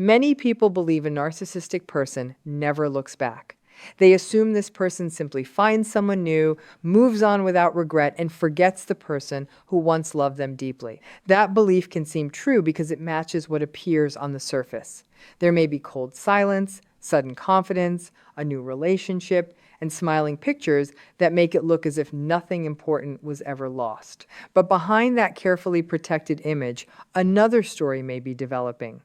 Many people believe a narcissistic person never looks back. They assume this person simply finds someone new, moves on without regret, and forgets the person who once loved them deeply. That belief can seem true because it matches what appears on the surface. There may be cold silence, sudden confidence, a new relationship, and smiling pictures that make it look as if nothing important was ever lost. But behind that carefully protected image, another story may be developing,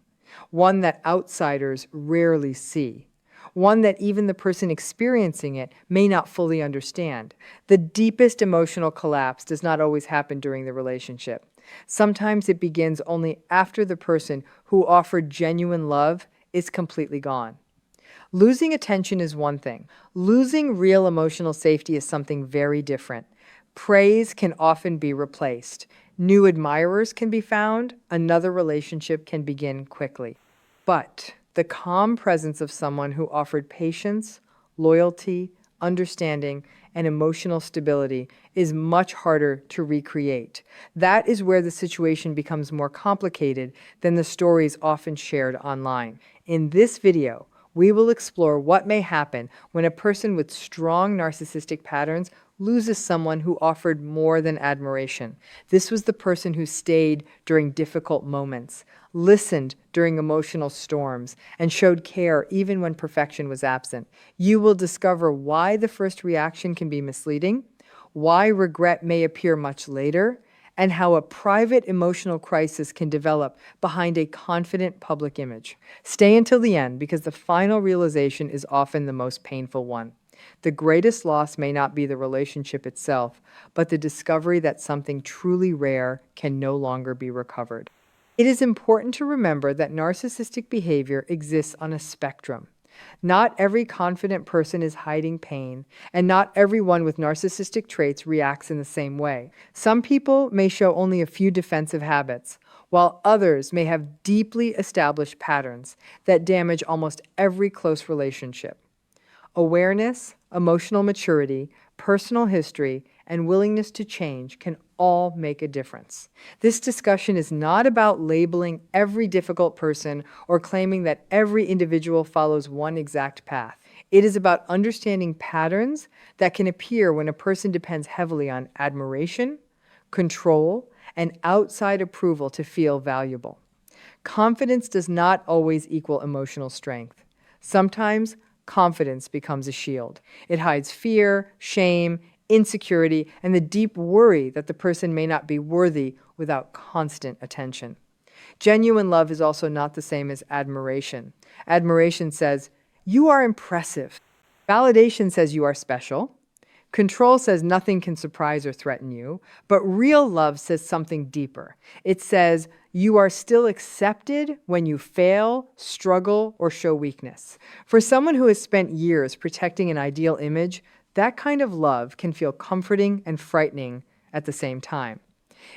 one that outsiders rarely see. One that even the person experiencing it may not fully understand. The deepest emotional collapse does not always happen during the relationship. Sometimes it begins only after the person who offered genuine love is completely gone. Losing attention is one thing. Losing real emotional safety is something very different. Praise can often be replaced. New admirers can be found. Another relationship can begin quickly. But the calm presence of someone who offered patience, loyalty, understanding, and emotional stability is much harder to recreate. That is where the situation becomes more complicated than the stories often shared online. In this video, we will explore what may happen when a person with strong narcissistic patterns loses someone who offered more than admiration. This was the person who stayed during difficult moments, listened during emotional storms, and showed care even when perfection was absent. You will discover why the first reaction can be misleading, why regret may appear much later, and how a private emotional crisis can develop behind a confident public image. Stay until the end because the final realization is often the most painful one. The greatest loss may not be the relationship itself, but the discovery that something truly rare can no longer be recovered. It is important to remember that narcissistic behavior exists on a spectrum. Not every confident person is hiding pain, and not everyone with narcissistic traits reacts in the same way. Some people may show only a few defensive habits, while others may have deeply established patterns that damage almost every close relationship. Awareness, emotional maturity, personal history, and willingness to change can all make a difference. This discussion is not about labeling every difficult person or claiming that every individual follows one exact path. It is about understanding patterns that can appear when a person depends heavily on admiration, control, and outside approval to feel valuable. Confidence does not always equal emotional strength. Sometimes confidence becomes a shield. It hides fear, shame, insecurity, and the deep worry that the person may not be worthy without constant attention. Genuine love is also not the same as admiration. Admiration says, "You are impressive." Validation says you are special. Control says nothing can surprise or threaten you. But real love says something deeper. It says you are still accepted when you fail, struggle, or show weakness. For someone who has spent years protecting an ideal image, that kind of love can feel comforting and frightening at the same time.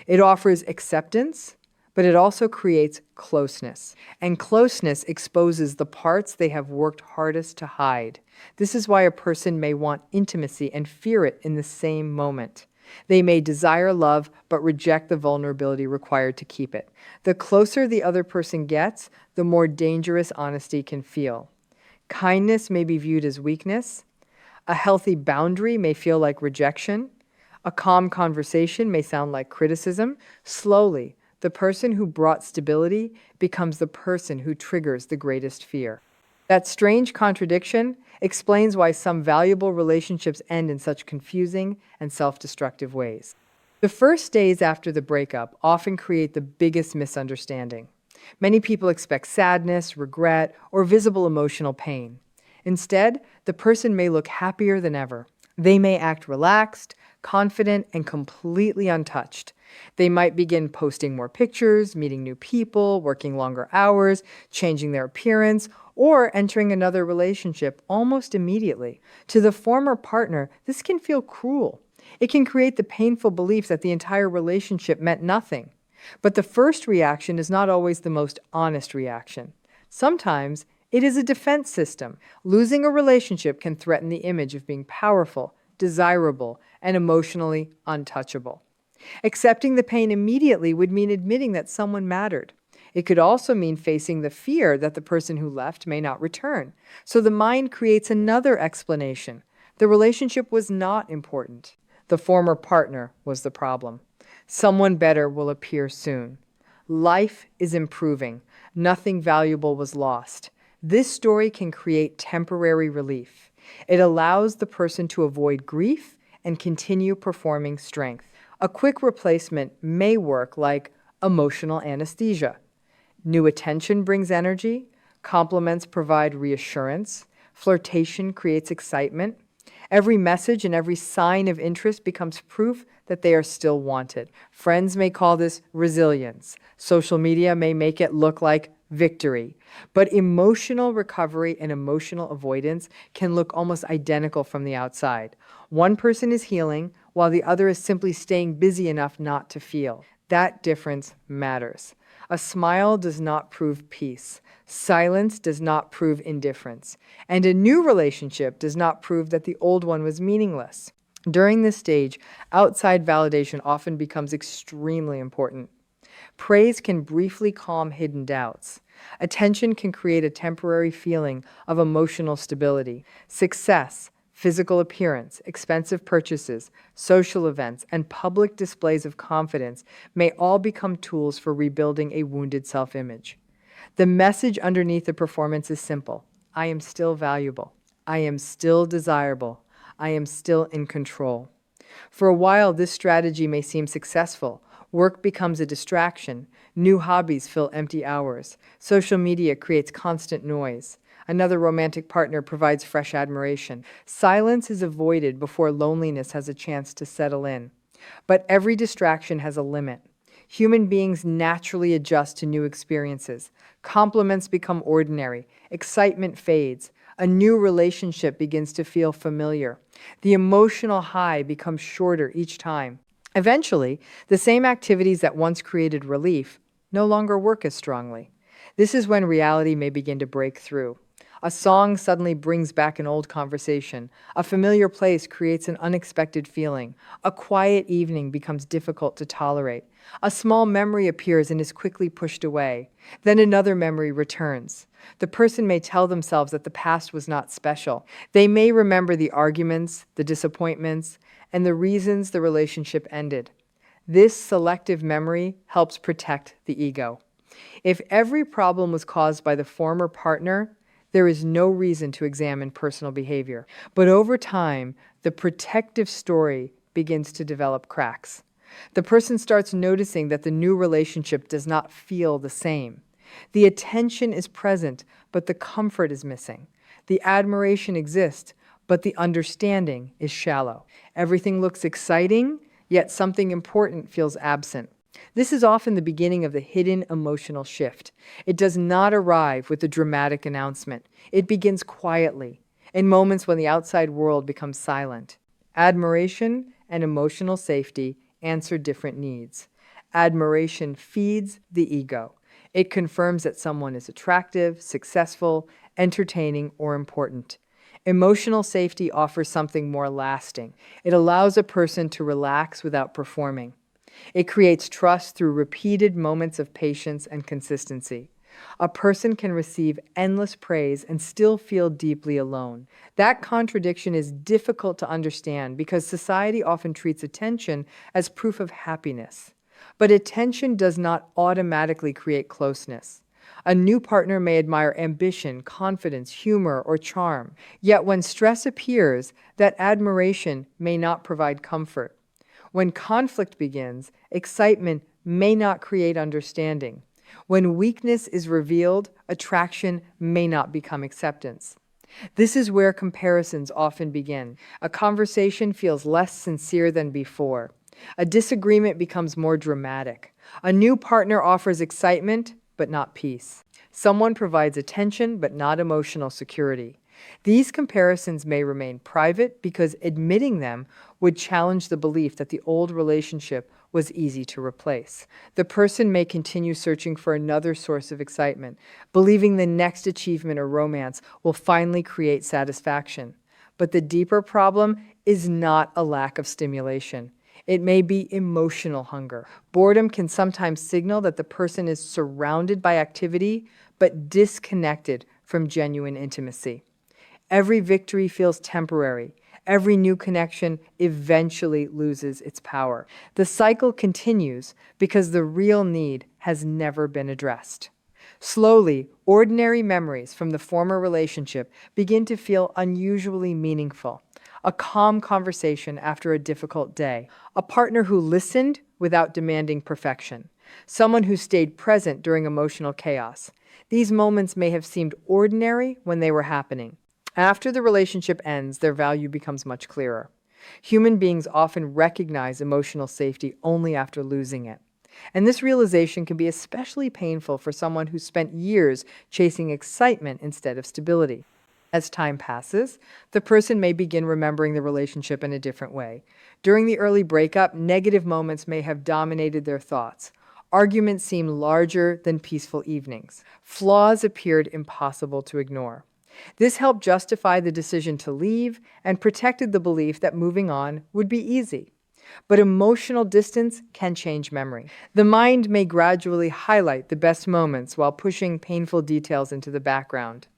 It offers acceptance, but it also creates closeness. And closeness exposes the parts they have worked hardest to hide. This is why a person may want intimacy and fear it in the same moment. They may desire love, but reject the vulnerability required to keep it. The closer the other person gets, the more dangerous honesty can feel. Kindness may be viewed as weakness. A healthy boundary may feel like rejection. A calm conversation may sound like criticism. Slowly, the person who brought stability becomes the person who triggers the greatest fear. That strange contradiction explains why some valuable relationships end in such confusing and self-destructive ways. The first days after the breakup often create the biggest misunderstanding. Many people expect sadness, regret, or visible emotional pain. Instead, the person may look happier than ever. They may act relaxed, confident, and completely untouched. They might begin posting more pictures, meeting new people, working longer hours, changing their appearance, or entering another relationship almost immediately. To the former partner, this can feel cruel. It can create the painful belief that the entire relationship meant nothing. But the first reaction is not always the most honest reaction. Sometimes it is a defense system. Losing a relationship can threaten the image of being powerful, desirable, and emotionally untouchable. Accepting the pain immediately would mean admitting that someone mattered. It could also mean facing the fear that the person who left may not return. So the mind creates another explanation. The relationship was not important. The former partner was the problem. Someone better will appear soon. Life is improving. Nothing valuable was lost. This story can create temporary relief. It allows the person to avoid grief and continue performing strength. A quick replacement may work like emotional anesthesia. New attention brings energy. Compliments provide reassurance. Flirtation creates excitement. Every message and every sign of interest becomes proof that they are still wanted. Friends may call this resilience. Social media may make it look like victory. But emotional recovery and emotional avoidance can look almost identical from the outside. One person is healing, while the other is simply staying busy enough not to feel. That difference matters. A smile does not prove peace. Silence does not prove indifference. And a new relationship does not prove that the old one was meaningless. During this stage, outside validation often becomes extremely important. Praise can briefly calm hidden doubts. Attention can create a temporary feeling of emotional stability. Success, physical appearance, expensive purchases, social events, and public displays of confidence may all become tools for rebuilding a wounded self-image. The message underneath the performance is simple. I am still valuable. I am still desirable. I am still in control. For a while, this strategy may seem successful. Work becomes a distraction. New hobbies fill empty hours. Social media creates constant noise. Another romantic partner provides fresh admiration. Silence is avoided before loneliness has a chance to settle in. But every distraction has a limit. Human beings naturally adjust to new experiences. Compliments become ordinary. Excitement fades. A new relationship begins to feel familiar. The emotional high becomes shorter each time. Eventually, the same activities that once created relief no longer work as strongly. This is when reality may begin to break through. A song suddenly brings back an old conversation. A familiar place creates an unexpected feeling. A quiet evening becomes difficult to tolerate. A small memory appears and is quickly pushed away. Then another memory returns. The person may tell themselves that the past was not special. They may remember the arguments, the disappointments, and the reasons the relationship ended. This selective memory helps protect the ego. If every problem was caused by the former partner, there is no reason to examine personal behavior. But over time, the protective story begins to develop cracks. The person starts noticing that the new relationship does not feel the same. The attention is present, but the comfort is missing. The admiration exists, but the understanding is shallow. Everything looks exciting, yet something important feels absent. This is often the beginning of the hidden emotional shift. It does not arrive with a dramatic announcement. It begins quietly, in moments when the outside world becomes silent. Admiration and emotional safety answer different needs. Admiration feeds the ego. It confirms that someone is attractive, successful, entertaining, or important. Emotional safety offers something more lasting. It allows a person to relax without performing. It creates trust through repeated moments of patience and consistency. A person can receive endless praise and still feel deeply alone. That contradiction is difficult to understand because society often treats attention as proof of happiness. But attention does not automatically create closeness. A new partner may admire ambition, confidence, humor, or charm. Yet when stress appears, that admiration may not provide comfort. When conflict begins, excitement may not create understanding. When weakness is revealed, attraction may not become acceptance. This is where comparisons often begin. A conversation feels less sincere than before. A disagreement becomes more dramatic. A new partner offers excitement, but not peace. Someone provides attention, but not emotional security. These comparisons may remain private because admitting them would challenge the belief that the old relationship was easy to replace. The person may continue searching for another source of excitement, believing the next achievement or romance will finally create satisfaction. But the deeper problem is not a lack of stimulation. It may be emotional hunger. Boredom can sometimes signal that the person is surrounded by activity but disconnected from genuine intimacy. Every victory feels temporary. Every new connection eventually loses its power. The cycle continues because the real need has never been addressed. Slowly, ordinary memories from the former relationship begin to feel unusually meaningful. A calm conversation after a difficult day, a partner who listened without demanding perfection, someone who stayed present during emotional chaos. These moments may have seemed ordinary when they were happening. After the relationship ends, their value becomes much clearer. Human beings often recognize emotional safety only after losing it. And this realization can be especially painful for someone who spent years chasing excitement instead of stability. As time passes, the person may begin remembering the relationship in a different way. During the early breakup, negative moments may have dominated their thoughts. Arguments seemed larger than peaceful evenings. Flaws appeared impossible to ignore. This helped justify the decision to leave and protected the belief that moving on would be easy. But emotional distance can change memory. The mind may gradually highlight the best moments while pushing painful details into the background.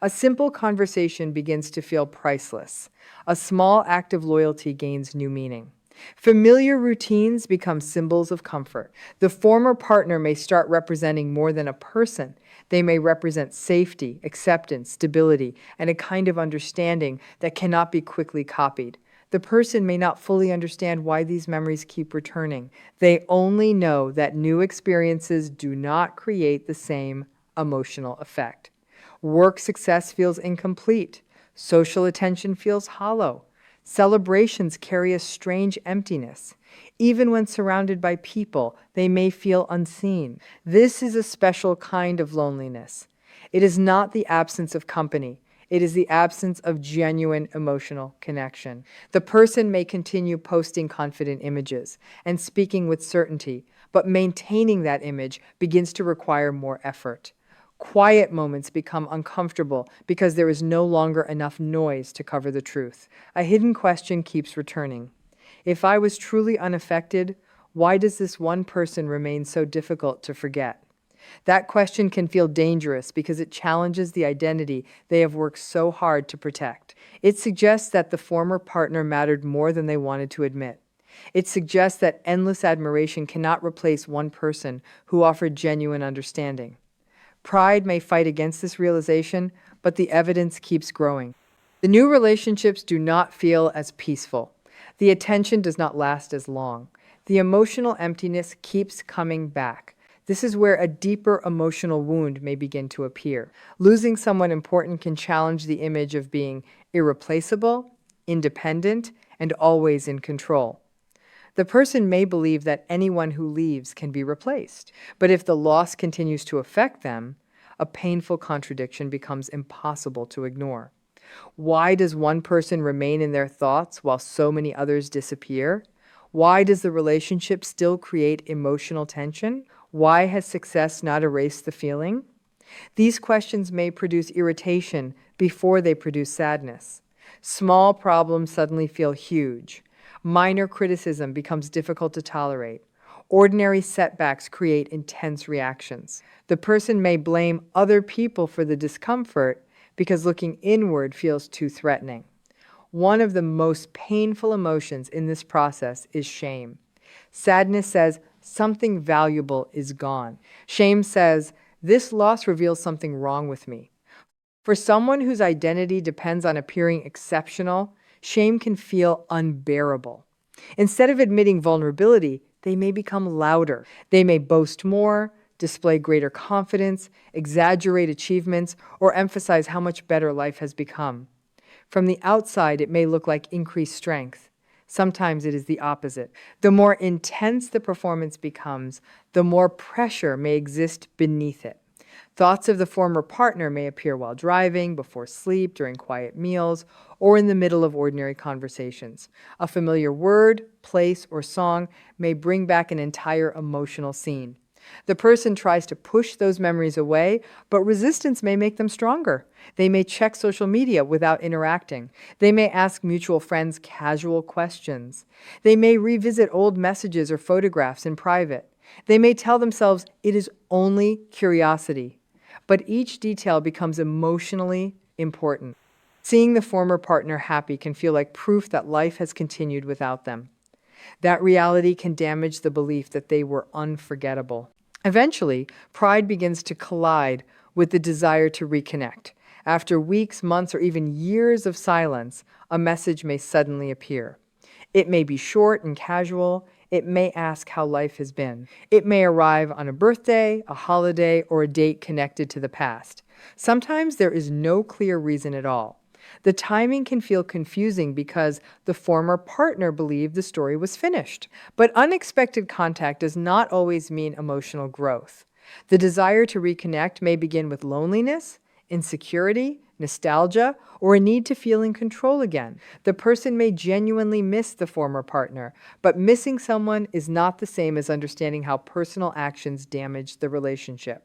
A simple conversation begins to feel priceless. A small act of loyalty gains new meaning. Familiar routines become symbols of comfort. The former partner may start representing more than a person. They may represent safety, acceptance, stability, and a kind of understanding that cannot be quickly copied. The person may not fully understand why these memories keep returning. They only know that new experiences do not create the same emotional effect. Work success feels incomplete. Social attention feels hollow. Celebrations carry a strange emptiness. Even when surrounded by people, they may feel unseen. This is a special kind of loneliness. It is not the absence of company. It is the absence of genuine emotional connection. The person may continue posting confident images and speaking with certainty, but maintaining that image begins to require more effort. Quiet moments become uncomfortable because there is no longer enough noise to cover the truth. A hidden question keeps returning. If I was truly unaffected, why does this one person remain so difficult to forget? That question can feel dangerous because it challenges the identity they have worked so hard to protect. It suggests that the former partner mattered more than they wanted to admit. It suggests that endless admiration cannot replace one person who offered genuine understanding. Pride may fight against this realization, but the evidence keeps growing. The new relationships do not feel as peaceful. The attention does not last as long. The emotional emptiness keeps coming back. This is where a deeper emotional wound may begin to appear. Losing someone important can challenge the image of being irreplaceable, independent, and always in control. The person may believe that anyone who leaves can be replaced, but if the loss continues to affect them, a painful contradiction becomes impossible to ignore. Why does one person remain in their thoughts while so many others disappear? Why does the relationship still create emotional tension? Why has success not erased the feeling? These questions may produce irritation before they produce sadness. Small problems suddenly feel huge. Minor criticism becomes difficult to tolerate. Ordinary setbacks create intense reactions. The person may blame other people for the discomfort because looking inward feels too threatening. One of the most painful emotions in this process is shame. Sadness says something valuable is gone. Shame says this loss reveals something wrong with me. For someone whose identity depends on appearing exceptional, shame can feel unbearable. Instead of admitting vulnerability, they may become louder. They may boast more, display greater confidence, exaggerate achievements, or emphasize how much better life has become. From the outside, it may look like increased strength. Sometimes it is the opposite. The more intense the performance becomes, the more pressure may exist beneath it. Thoughts of the former partner may appear while driving, before sleep, during quiet meals, or in the middle of ordinary conversations. A familiar word, place, or song may bring back an entire emotional scene. The person tries to push those memories away, but resistance may make them stronger. They may check social media without interacting. They may ask mutual friends casual questions. They may revisit old messages or photographs in private. They may tell themselves it is only curiosity. But each detail becomes emotionally important. Seeing the former partner happy can feel like proof that life has continued without them. That reality can damage the belief that they were unforgettable. Eventually, pride begins to collide with the desire to reconnect. After weeks, months, or even years of silence, a message may suddenly appear. It may be short and casual. It may ask how life has been. It may arrive on a birthday, a holiday, or a date connected to the past. Sometimes there is no clear reason at all. The timing can feel confusing because the former partner believed the story was finished. But unexpected contact does not always mean emotional growth. The desire to reconnect may begin with loneliness, insecurity, nostalgia, or a need to feel in control again. The person may genuinely miss the former partner, but missing someone is not the same as understanding how personal actions damaged the relationship.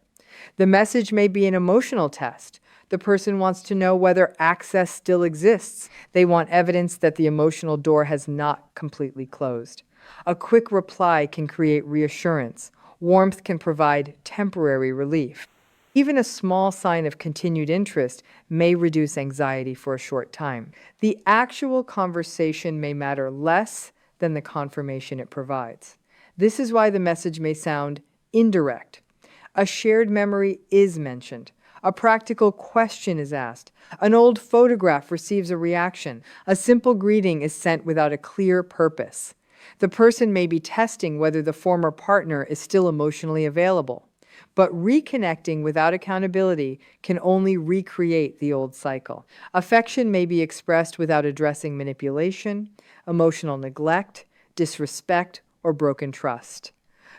The message may be an emotional test. The person wants to know whether access still exists. They want evidence that the emotional door has not completely closed. A quick reply can create reassurance. Warmth can provide temporary relief. Even a small sign of continued interest may reduce anxiety for a short time. The actual conversation may matter less than the confirmation it provides. This is why the message may sound indirect. A shared memory is mentioned. A practical question is asked. An old photograph receives a reaction. A simple greeting is sent without a clear purpose. The person may be testing whether the former partner is still emotionally available. But reconnecting without accountability can only recreate the old cycle. Affection may be expressed without addressing manipulation, emotional neglect, disrespect, or broken trust.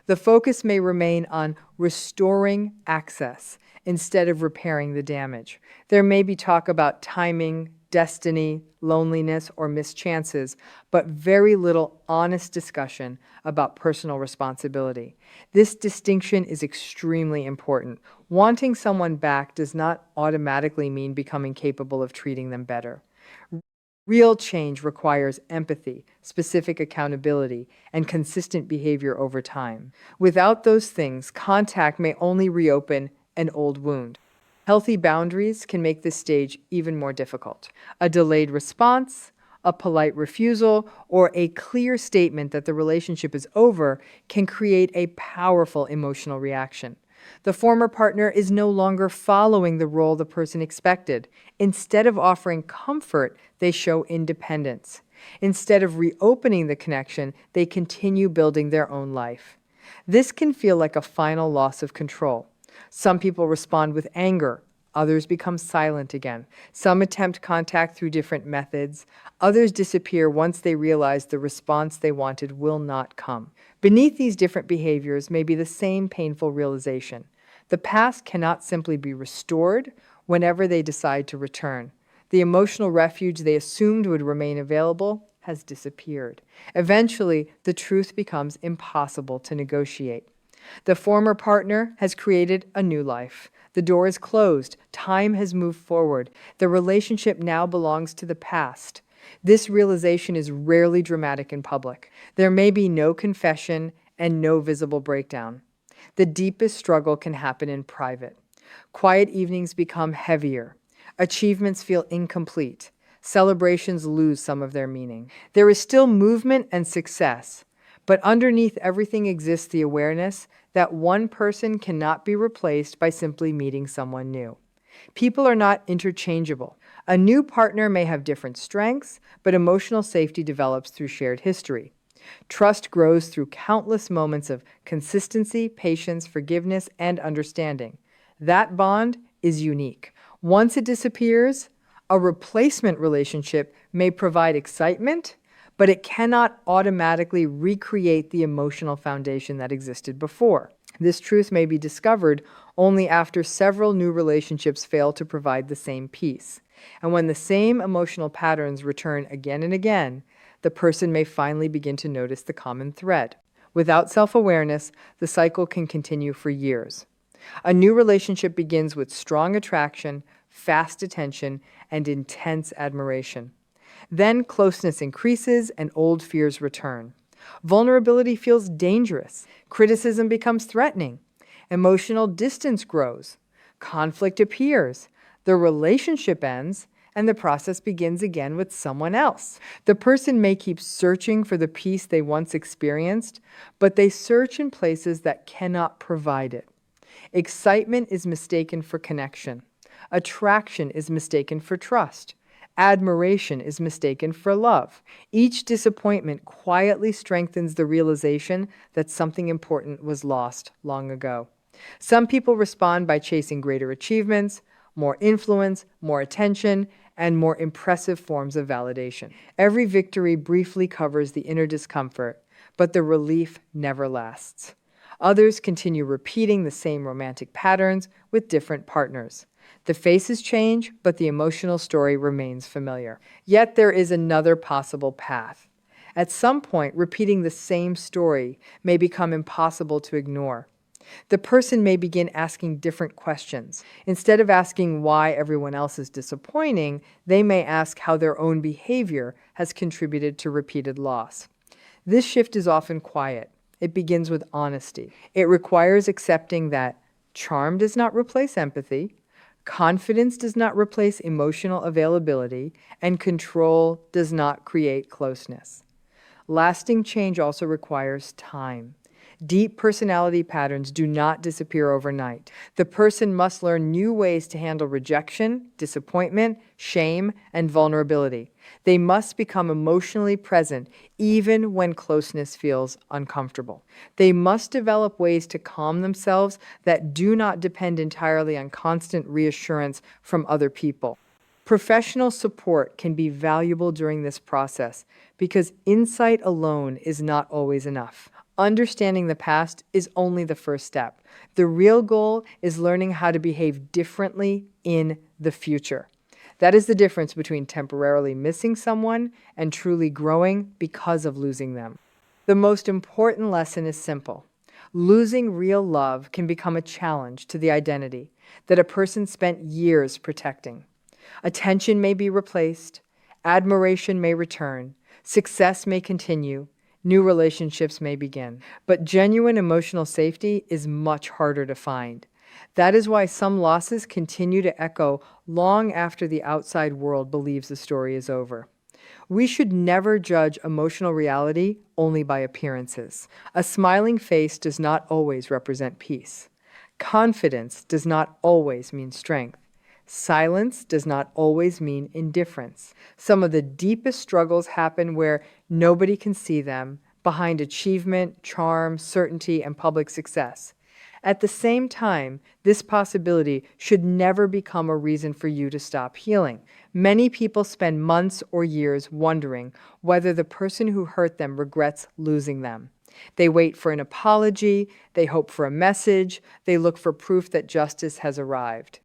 The focus may remain on restoring access instead of repairing the damage. There may be talk about timing, destiny, loneliness, or missed chances, but very little honest discussion about personal responsibility. This distinction is extremely important. Wanting someone back does not automatically mean becoming capable of treating them better. Real change requires empathy, specific accountability, and consistent behavior over time. Without those things, contact may only reopen an old wound. Healthy boundaries can make this stage even more difficult. A delayed response, a polite refusal, or a clear statement that the relationship is over can create a powerful emotional reaction. The former partner is no longer following the role the person expected. Instead of offering comfort, they show independence. Instead of reopening the connection, they continue building their own life. This can feel like a final loss of control. Some people respond with anger. Others become silent again. Some attempt contact through different methods. Others disappear once they realize the response they wanted will not come. Beneath these different behaviors may be the same painful realization. The past cannot simply be restored whenever they decide to return. The emotional refuge they assumed would remain available has disappeared. Eventually, the truth becomes impossible to negotiate. The former partner has created a new life. The door is closed. Time has moved forward. The relationship now belongs to the past. This realization is rarely dramatic in public. There may be no confession and no visible breakdown. The deepest struggle can happen in private. Quiet evenings become heavier. Achievements feel incomplete. Celebrations lose some of their meaning. There is still movement and success, but underneath everything exists the awareness that one person cannot be replaced by simply meeting someone new. People are not interchangeable. A new partner may have different strengths, but emotional safety develops through shared history. Trust grows through countless moments of consistency, patience, forgiveness, and understanding. That bond is unique. Once it disappears, a replacement relationship may provide excitement, but it cannot automatically recreate the emotional foundation that existed before. This truth may be discovered only after several new relationships fail to provide the same peace. And when the same emotional patterns return again and again, the person may finally begin to notice the common thread. Without self-awareness, the cycle can continue for years. A new relationship begins with strong attraction, fast attention, and intense admiration. Then closeness increases and old fears return. Vulnerability feels dangerous. Criticism becomes threatening. Emotional distance grows. Conflict appears. The relationship ends, and the process begins again with someone else. The person may keep searching for the peace they once experienced, but they search in places that cannot provide it. Excitement is mistaken for connection. Attraction is mistaken for trust. Admiration is mistaken for love. Each disappointment quietly strengthens the realization that something important was lost long ago. Some people respond by chasing greater achievements, more influence, more attention, and more impressive forms of validation. Every victory briefly covers the inner discomfort, but the relief never lasts. Others continue repeating the same romantic patterns with different partners. The faces change, but the emotional story remains familiar. Yet there is another possible path. At some point, repeating the same story may become impossible to ignore. The person may begin asking different questions. Instead of asking why everyone else is disappointing, they may ask how their own behavior has contributed to repeated loss. This shift is often quiet. It begins with honesty. It requires accepting that charm does not replace empathy, confidence does not replace emotional availability, and control does not create closeness. Lasting change also requires time. Deep personality patterns do not disappear overnight. The person must learn new ways to handle rejection, disappointment, shame, and vulnerability. They must become emotionally present even when closeness feels uncomfortable. They must develop ways to calm themselves that do not depend entirely on constant reassurance from other people. Professional support can be valuable during this process because insight alone is not always enough. Understanding the past is only the first step. The real goal is learning how to behave differently in the future. That is the difference between temporarily missing someone and truly growing because of losing them. The most important lesson is simple. Losing real love can become a challenge to the identity that a person spent years protecting. Attention may be replaced, admiration may return, success may continue, new relationships may begin. But genuine emotional safety is much harder to find. That is why some losses continue to echo long after the outside world believes the story is over. We should never judge emotional reality only by appearances. A smiling face does not always represent peace. Confidence does not always mean strength. Silence does not always mean indifference. Some of the deepest struggles happen where nobody can see them, behind achievement, charm, certainty, and public success. At the same time, this possibility should never become a reason for you to stop healing. Many people spend months or years wondering whether the person who hurt them regrets losing them. They wait for an apology, they hope for a message, they look for proof that justice has arrived.